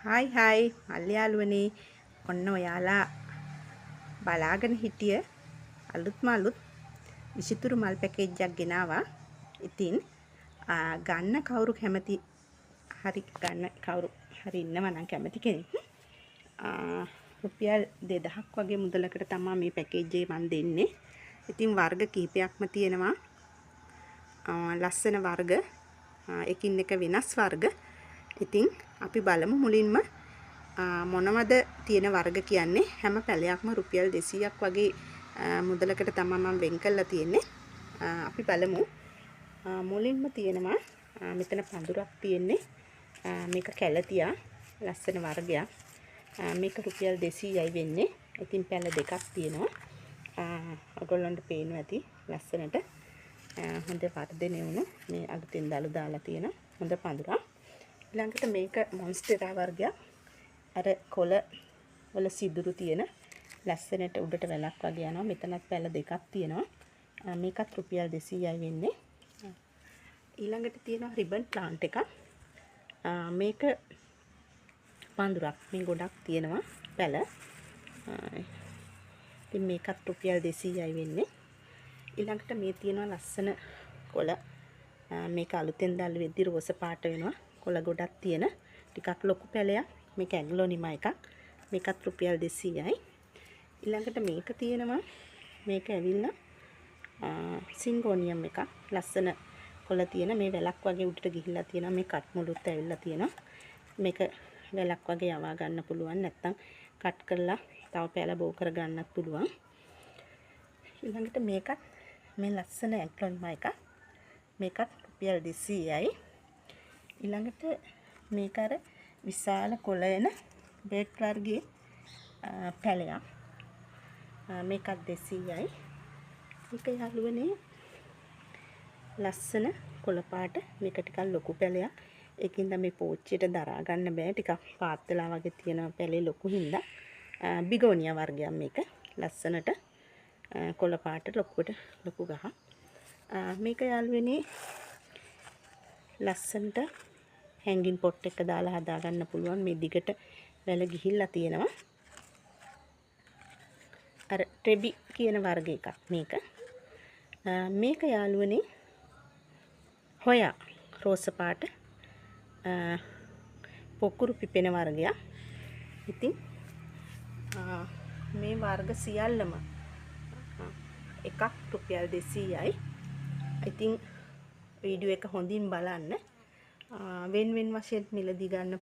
Hi මල්ලි යාළුවනේ ඔන්න ඔයාලා බලාගෙන හිටිය අලුත් විසිතුරු මල් පැකේජ් එකක් ගෙනාවා. ඉතින් ගන්න කවුරු කැමති ගන්න කවුරු හරි ඉන්නවා නම් කැමති කෙනෙක් රුපියල් 2000ක් වගේ මුදලකට තමයි මේ පැකේජ් එක මම දෙන්නේ. ඉතින් වර්ග කිහිපයක්ම තියෙනවා. ලස්සන වර්ග එකින් එක වෙනස් වර්ග. ඉතින් අපි බලමු මුලින්ම මොනවද තියෙන වර්ග කියන්නේ. හැම පැලයක්ම රුපියල් 200ක් වගේ මුදලකට තමයි මම වෙන් කරලා තියෙන්නේ. අපි බලමු. මුලින්ම තියෙනවා මෙතන පඳුරක් තියෙන්නේ. මේක කැලතියා ලස්සන වර්ගයක්. මේක රුපියල් 200යි වෙන්නේ. ඉතින් පැල දෙකක් තියෙනවා. ඔයගොල්ලන්ට පේනවා ඇති ලස්සනට. හොඳ වර්ධනය වුණු මේ අලුතෙන් දළු දාලා තියෙන හොඳ පඳුරක්. ඊළඟට මේක මොන්ස්ටරා වර්ගයක්. අර කොළ වල සිදුරු තියෙන ලස්සනට උඩට වැලක් වගේ යනවා. මෙතනත් පැල දෙකක් තියෙනවා. මේකත් රුපියල් 200යි වෙන්නේ. ඊළඟට තියෙනවා රිබන් ප්ලාන්ට් එකක්. මේක පඳුරක්. මේ ගොඩක් තියෙනවා පැල. ඉතින් මේකත් රුපියල් 200යි වෙන්නේ. ඊළඟට මේ තියෙනවා ලස්සන කොළ. මේක අලුතෙන් දැල්ල වෙද්දි රෝස පාට වෙනවා. කොළ ගොඩක් තියෙන ටිකක් ලොකු පැලයක්. මේක ඇග්ලෝනිමා එකක්. මේකත් රුපියල් 200යි. ඊළඟට මේක තියෙනවා. මේක ඇවිල්ලා සින්ගෝනියම් එකක්. ලස්සන කොළ තියෙන මේ වැලක් වගේ උඩට ගිහිල්ලා තියෙනවා. මේ කට් මුළුත් ඇවිල්ලා තියෙනවා. මේක වැලක් වගේ යවා ගන්න පුළුවන්. නැත්තම් කට් කරලා තව පැල බෝ කර ගන්නත් පුළුවන්. ඊළඟට මේකත් මේ ලස්සන ඇග්ලෝනිමා එකක්. මේකත් රුපියල් 200යි. ඊළඟට මේක අර විශාල කොළ එන බෙඩ් වර්ගයේ පැලයක්. මේකත් 200යි. මේක යාළුවනේ ලස්සන කොළ පාට. මේක ටිකක් ලොකු පැලයක්. ඒකින්ද මේ පෝච්චියට දරා ගන්න බෑ. ටිකක් පාත් වෙලා වගේ තියෙන පැලේ ලොකු හින්දා. බිගෝනියා වර්ගයක් මේක. ලස්සනට කොළ පාට ලොකු ගහ. මේක යාළුවනේ ලස්සනට හැංගින් පොට් එක දාලා හදා ගන්න පුළුවන්. මේ දිගට වැල ගිහිල්ලා තියෙනවා. අර ට්‍රෙබි කියන වර්ග එකක් මේක. මේක යාළුවනේ හොයා රෝස පාට පොකුරු පිපෙන වර්ගයක්. ඉතින් මේ වර්ග සියල්ලම එකක් රුපියල් 200යි. ඉතින් වීඩියෝ එක හොඳින් බලන්න. වෙන වශයෙන් මිලදී ගන්න